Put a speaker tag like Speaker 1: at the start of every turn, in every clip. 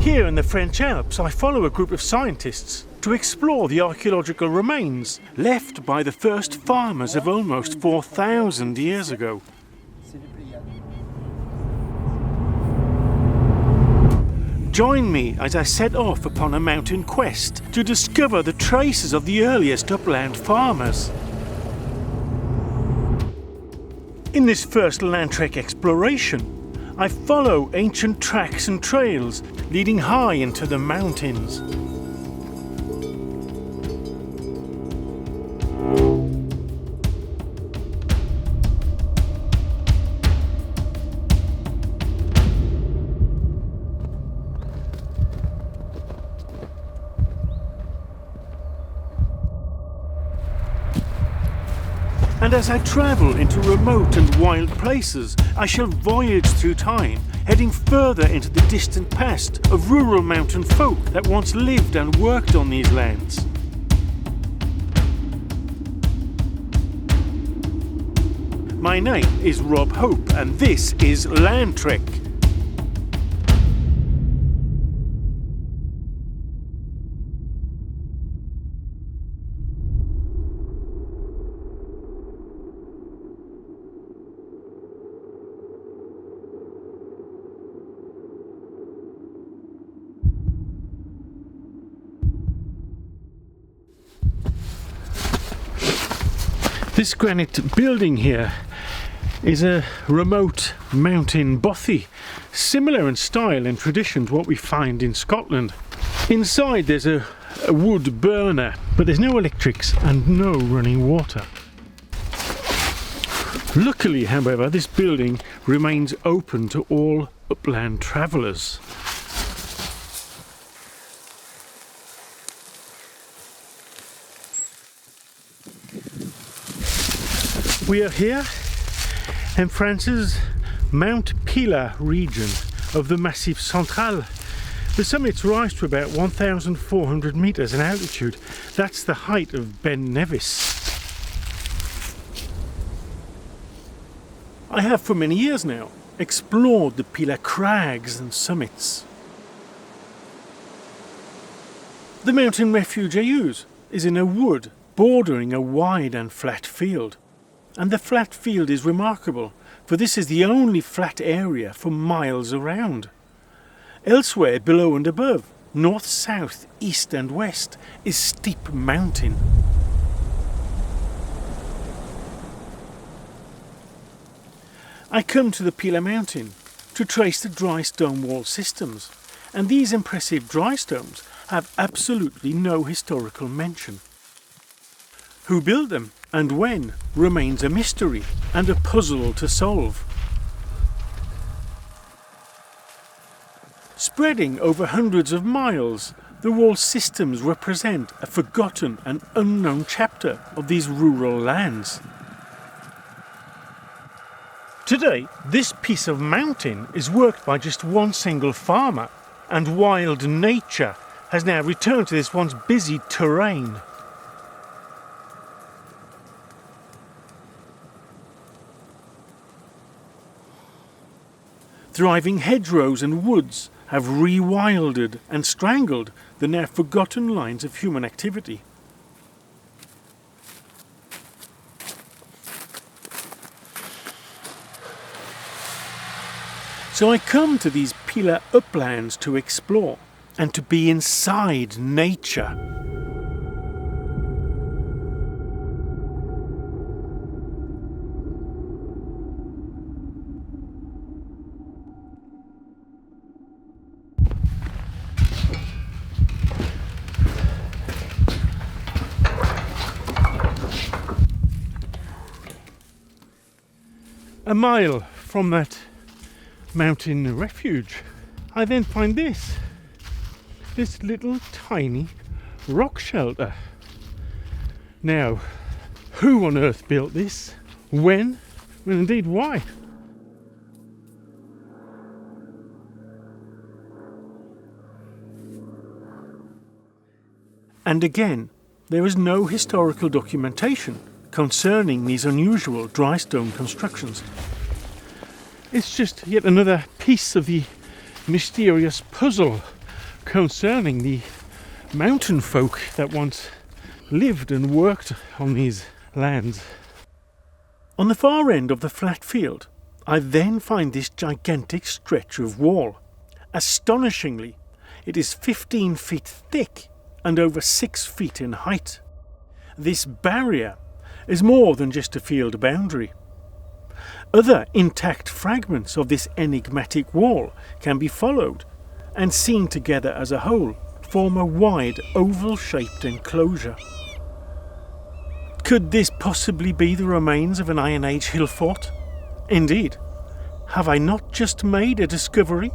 Speaker 1: Here in the French Alps, I follow a group of scientists to explore the archaeological remains left by the first farmers of almost 4,000 years ago. Join me as I set off upon a mountain quest to discover the traces of the earliest upland farmers. In this first land trek exploration, I follow ancient tracks and trails leading high into the mountains. And as I travel into remote and wild places, I shall voyage through time, heading further into the distant past of rural mountain folk that once lived and worked on these lands. My name is Rob Hope, and this is Land Trek. This granite building here is a remote mountain bothy, similar in style and tradition to what we find in Scotland. Inside there's a wood burner, but there's no electrics and no running water. Luckily, however, this building remains open to all upland travellers. We are here in France's Mount Pilat region of the Massif Central. The summits rise to about 1,400 meters in altitude. That's the height of Ben Nevis. I have for many years now explored the Pilat crags and summits. The mountain refuge I use is in a wood bordering a wide and flat field. And the flat field is remarkable, for this is the only flat area for miles around. Elsewhere, below and above, north, south, east and west, is steep mountain. I come to the Pilat mountain to trace the dry stone wall systems, and these impressive dry stones have absolutely no historical mention. Who built them and when remains a mystery and a puzzle to solve. Spreading over hundreds of miles, the wall systems represent a forgotten and unknown chapter of these rural lands. Today, this piece of mountain is worked by just one single farmer, and wild nature has now returned to this once busy terrain. Thriving hedgerows and woods have rewilded and strangled the now forgotten lines of human activity. So I come to these Pilat uplands to explore and to be inside nature. A mile from that mountain refuge, I then find this little tiny rock shelter. Now, who on earth built this? When? And indeed why? And again, there is no historical documentation concerning these unusual dry stone constructions. It's just yet another piece of the mysterious puzzle concerning the mountain folk that once lived and worked on these lands. On the far end of the flat field, I then find this gigantic stretch of wall. Astonishingly, it is 15 feet thick and over 6 feet in height. This barrier is more than just a field boundary. Other intact fragments of this enigmatic wall can be followed and seen together as a whole form a wide oval-shaped enclosure. Could this possibly be the remains of an Iron Age hill fort? Indeed, have I not just made a discovery?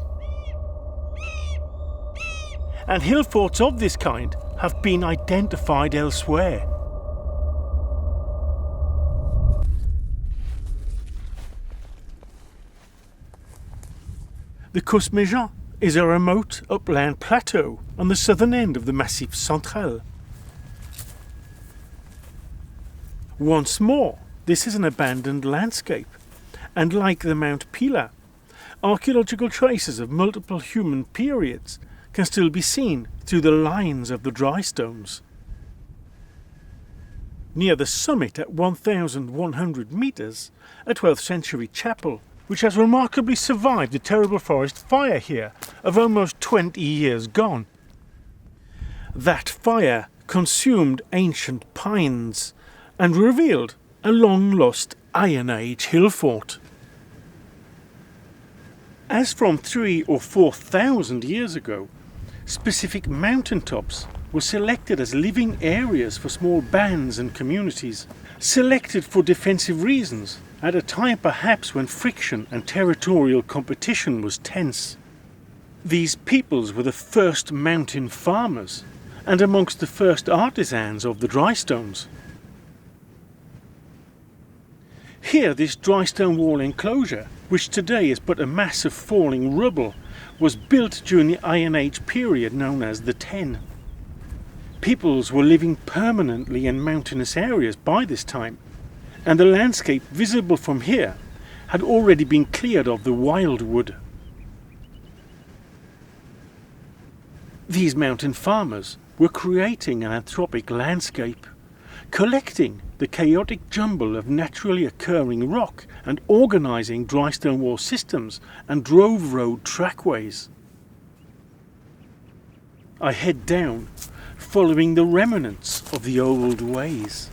Speaker 1: And hill forts of this kind have been identified elsewhere. The Cosméjean is a remote upland plateau on the southern end of the Massif Central. Once more, this is an abandoned landscape, and like the Mount Pila, archaeological traces of multiple human periods can still be seen through the lines of the Drystones. Near the summit at 1,100 metres, a 12th century chapel, which has remarkably survived the terrible forest fire here of almost 20 years gone. That fire consumed ancient pines and revealed a long-lost Iron Age hill fort. As from 3,000 or 4,000 years ago, specific mountaintops were selected as living areas for small bands and communities, selected for defensive reasons, at a time perhaps when friction and territorial competition was tense. These peoples were the first mountain farmers, and amongst the first artisans of the Drystones. Here this drystone wall enclosure, which today is but a mass of falling rubble, was built during the Iron Age period known as the Ten. Peoples were living permanently in mountainous areas by this time, and the landscape visible from here had already been cleared of the wildwood. These mountain farmers were creating an anthropic landscape, collecting the chaotic jumble of naturally occurring rock and organising drystone wall systems and drove road trackways. I head down, following the remnants of the old ways.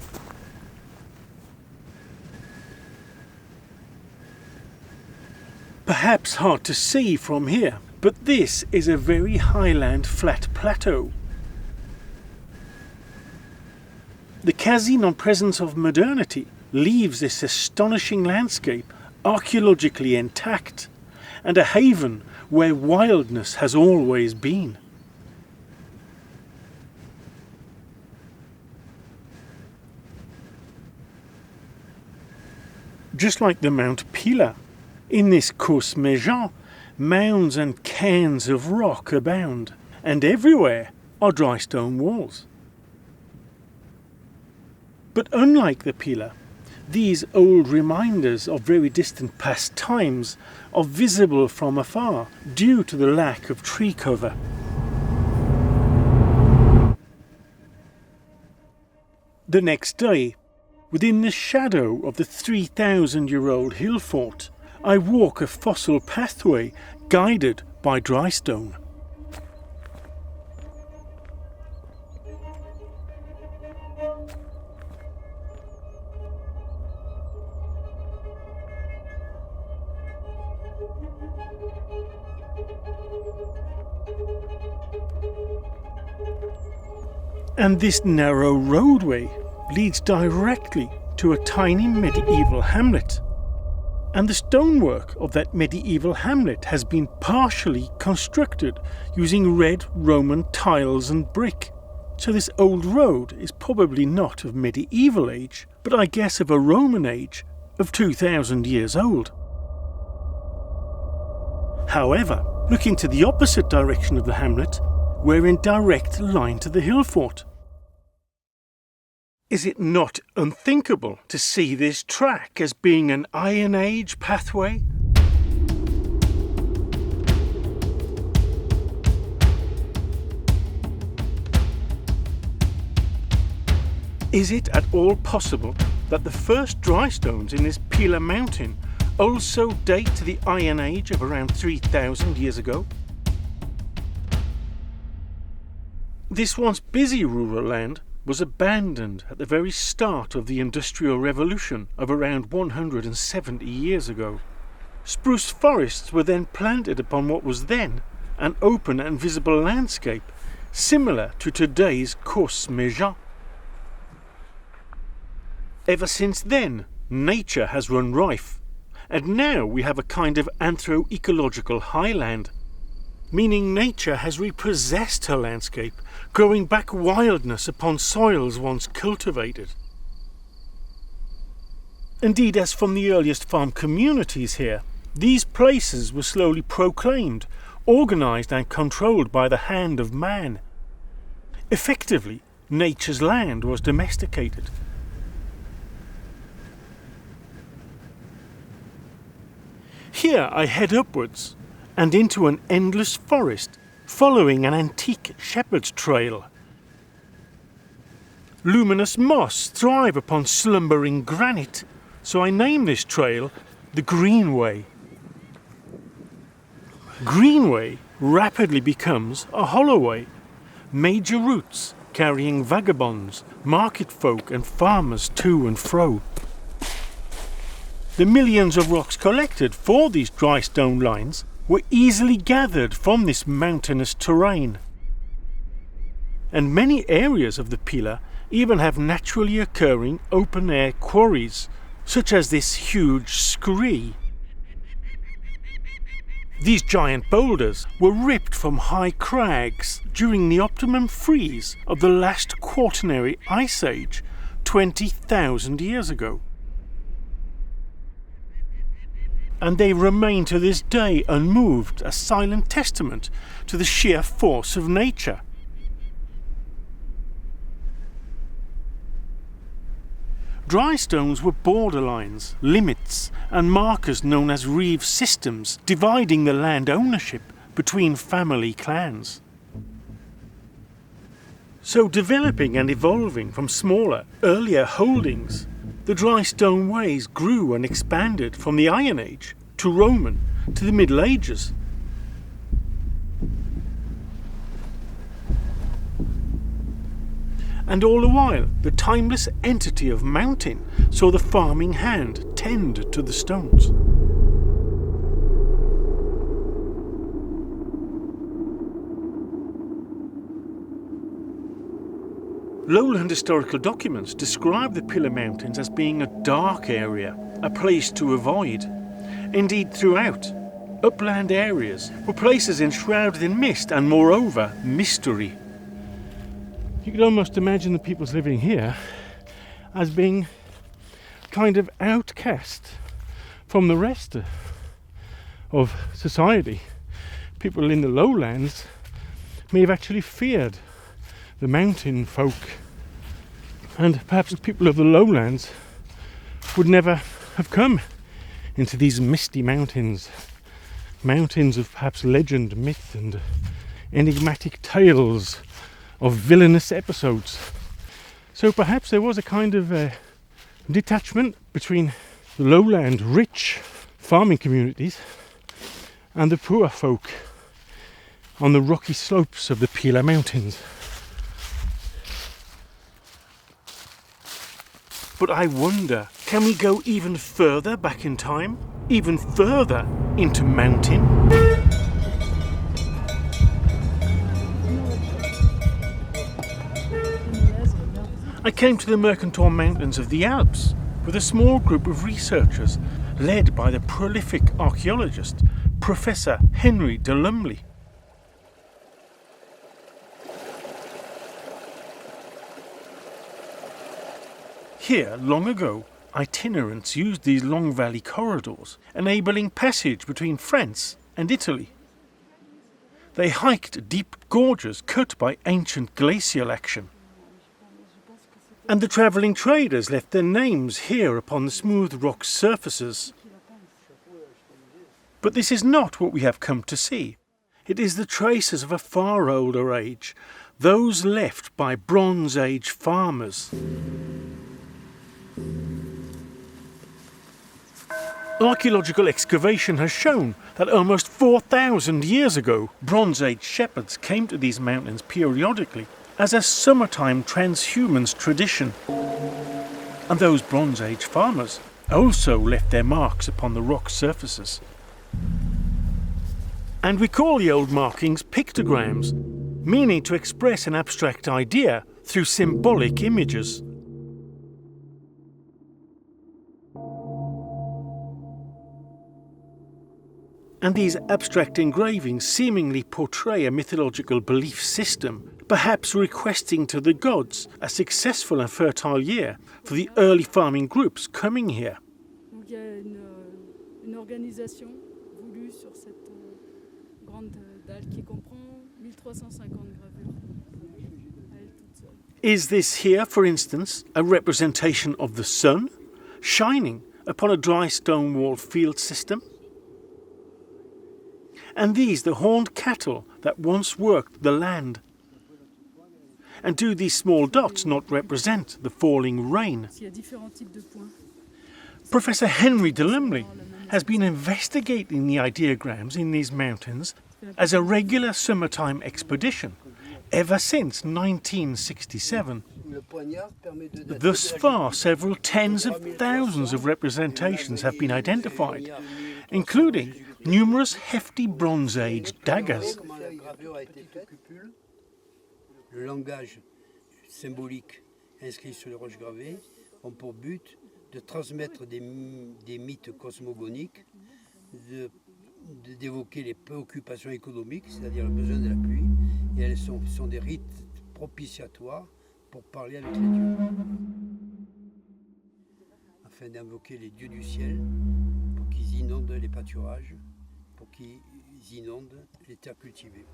Speaker 1: Perhaps hard to see from here, but this is a very highland flat plateau. The quasi non-presence of modernity leaves this astonishing landscape archaeologically intact, and a haven where wildness has always been. Just like the Mount Pila, in this Cosméjean, mounds and cairns of rock abound, and everywhere are drystone walls. But unlike the Pila, these old reminders of very distant past times are visible from afar due to the lack of tree cover. The next day, within the shadow of the 3,000-year-old hill fort, I walk a fossil pathway guided by drystone. And this narrow roadway leads directly to a tiny medieval hamlet. And the stonework of that medieval hamlet has been partially constructed using red Roman tiles and brick. So this old road is probably not of medieval age, but I guess of a Roman age of 2,000 years old. However, looking to the opposite direction of the hamlet, we're in direct line to the hill fort. Is it not unthinkable to see this track as being an Iron Age pathway? Is it at all possible that the first dry stones in this Pila mountain also date to the Iron Age of around 3,000 years ago? This once busy rural land was abandoned at the very start of the Industrial Revolution of around 170 years ago. Spruce forests were then planted upon what was then an open and visible landscape, similar to today's Course Méjean. Ever since then, nature has run rife, and now we have a kind of anthro-ecological highland, meaning nature has repossessed her landscape, growing back wildness upon soils once cultivated. Indeed, as from the earliest farm communities here, these places were slowly proclaimed, organised and controlled by the hand of man. Effectively, nature's land was domesticated. Here I head upwards and into an endless forest, following an antique shepherd's trail. Luminous moss thrive upon slumbering granite, so I name this trail the Greenway. Greenway rapidly becomes a holloway, major routes carrying vagabonds, market folk and farmers to and fro. The millions of rocks collected for these dry stone lines were easily gathered from this mountainous terrain. And many areas of the Pila even have naturally occurring open-air quarries, such as this huge scree. These giant boulders were ripped from high crags during the optimum freeze of the last Quaternary Ice Age 20,000 years ago. And they remain to this day unmoved, a silent testament to the sheer force of nature. Dry stones were borderlines, limits, and markers known as reeve systems, dividing the land ownership between family clans. So developing and evolving from smaller, earlier holdings, the dry stone ways grew and expanded from the Iron Age to Roman to the Middle Ages. And all the while, the timeless entity of mountain saw the farming hand tend to the stones. Lowland historical documents describe the Pila Mountains as being a dark area, a place to avoid. Indeed, throughout, upland areas were places enshrouded in mist and, moreover, mystery. You could almost imagine the peoples living here as being kind of outcast from the rest of society. People in the lowlands may have actually feared the mountain folk, and perhaps the people of the lowlands would never have come into these misty mountains of perhaps legend, myth and enigmatic tales of villainous episodes. So perhaps there was a kind of detachment between the lowland rich farming communities and the poor folk on the rocky slopes of the Pila Mountains. But I wonder, can we go even further back in time? Even further into mountain? I came to the Mercantor Mountains of the Alps with a small group of researchers led by the prolific archaeologist Professor Henry de Lumley. Here, long ago, itinerants used these long valley corridors, enabling passage between France and Italy. They hiked deep gorges cut by ancient glacial action. And the travelling traders left their names here upon the smooth rock surfaces. But this is not what we have come to see. It is the traces of a far older age, those left by Bronze Age farmers. Archaeological excavation has shown that almost 4,000 years ago, Bronze Age shepherds came to these mountains periodically as a summertime transhumance tradition. And those Bronze Age farmers also left their marks upon the rock surfaces. And we call the old markings pictograms, meaning to express an abstract idea through symbolic images. And these abstract engravings seemingly portray a mythological belief system, perhaps requesting to the gods a successful and fertile year for the early farming groups coming here.
Speaker 2: Donc il y a une organisation voulue sur cette grande dalle qui comprend 1350 gravures. Elle toute seule.
Speaker 1: Is this here, for instance, a representation of the sun shining upon a dry stone walled field system? And these the horned cattle that once worked the land? And do these small dots not represent the falling rain?
Speaker 2: Il y a différents types de points.
Speaker 1: Professor Henry de Lumley has been investigating the ideograms in these mountains as a regular summertime expedition ever since 1967. Thus far, several tens of thousands of representations have been identified, including numerous hefty Bronze Age daggers.
Speaker 3: Le langage symbolique inscrit sur les roches gravées ont pour but de transmettre des mythes cosmogoniques, d'évoquer les préoccupations économiques, c'est-à-dire le besoin de la pluie, et elles sont des rites propitiatoires pour parler avec les dieux, afin d'invoquer les dieux du ciel pour qu'ils inondent les pâturages, pour qu'ils inondent les terres cultivées.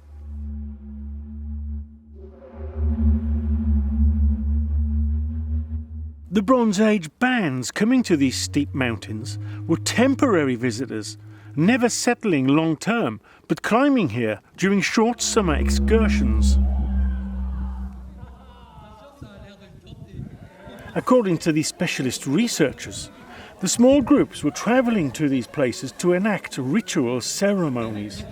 Speaker 1: The Bronze Age bands coming to these steep mountains were temporary visitors, never settling long term, but climbing here during short summer excursions. According to these specialist researchers, the small groups were travelling to these places to enact ritual ceremonies.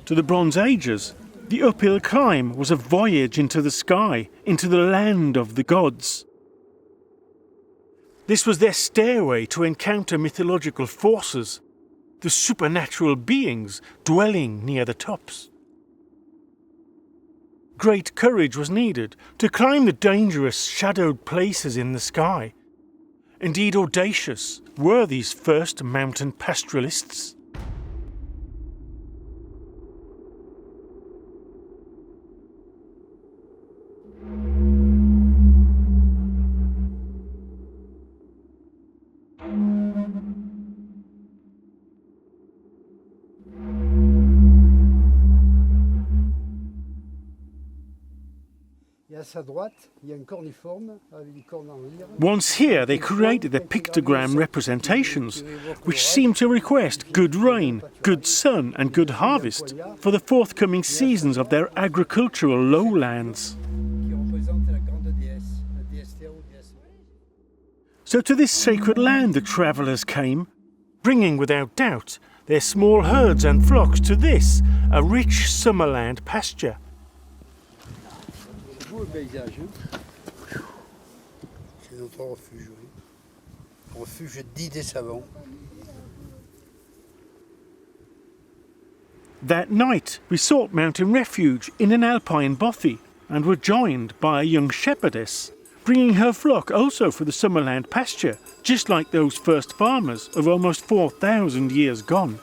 Speaker 1: To the Bronze Agers, the uphill climb was a voyage into the sky, into the land of the gods. This was their stairway to encounter mythological forces, the supernatural beings dwelling near the tops. Great courage was needed to climb the dangerous shadowed places in the sky. Indeed, audacious were these first mountain pastoralists. Once here, they created the pictogram representations, which seem to request good rain, good sun, and good harvest for the forthcoming seasons of their agricultural lowlands. So to this sacred land the travellers came, bringing without doubt their small herds and flocks to this, a rich summerland pasture.
Speaker 3: Le paysage, c'est notre refuge, oui. Refuge dit des savants.
Speaker 1: That night we sought mountain refuge in an alpine bothy and were joined by a young shepherdess, bringing her flock also for the summerland pasture, just like those first farmers of almost 4,000 years gone.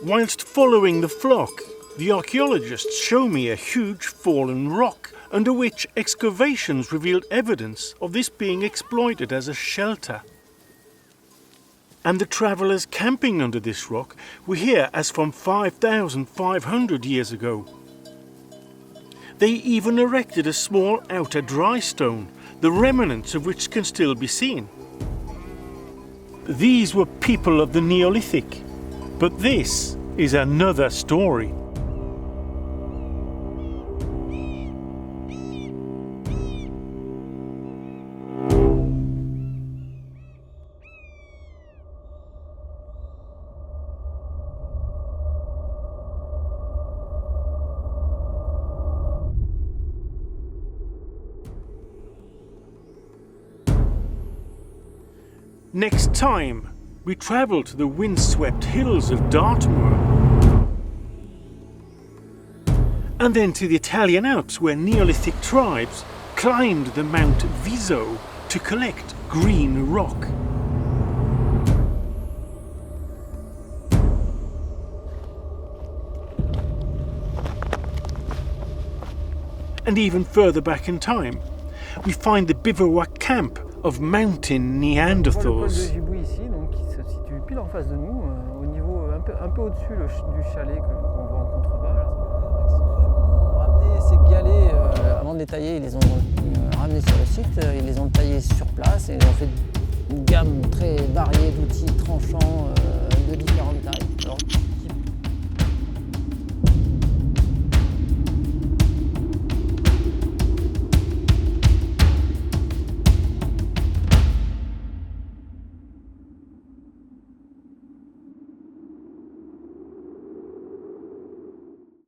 Speaker 1: Whilst following the flock, the archaeologists show me a huge fallen rock, under which excavations revealed evidence of this being exploited as a shelter. And the travellers camping under this rock were here as from 5,500 years ago. They even erected a small outer dry stone, the remnants of which can still be seen. These were people of the Neolithic, but this is another story. Next time, we travel to the windswept hills of Dartmoor, and then to the Italian Alps, where Neolithic tribes climbed the Mount Viso to collect green rock. And even further back in time, we find the bivouac camp of mountain
Speaker 4: Le col de
Speaker 1: Neanderthals.
Speaker 4: Gibouille ici, donc, qui se situe pile en face de nous, au niveau un peu au-dessus du chalet qu'on voit en contrebas. Là. Ils ont ramené ces galets, avant de les tailler, ils les ont ramenés sur le site, ils les ont taillés sur place et ils ont fait une gamme très variée d'outils tranchants de différentes tailles. Alors,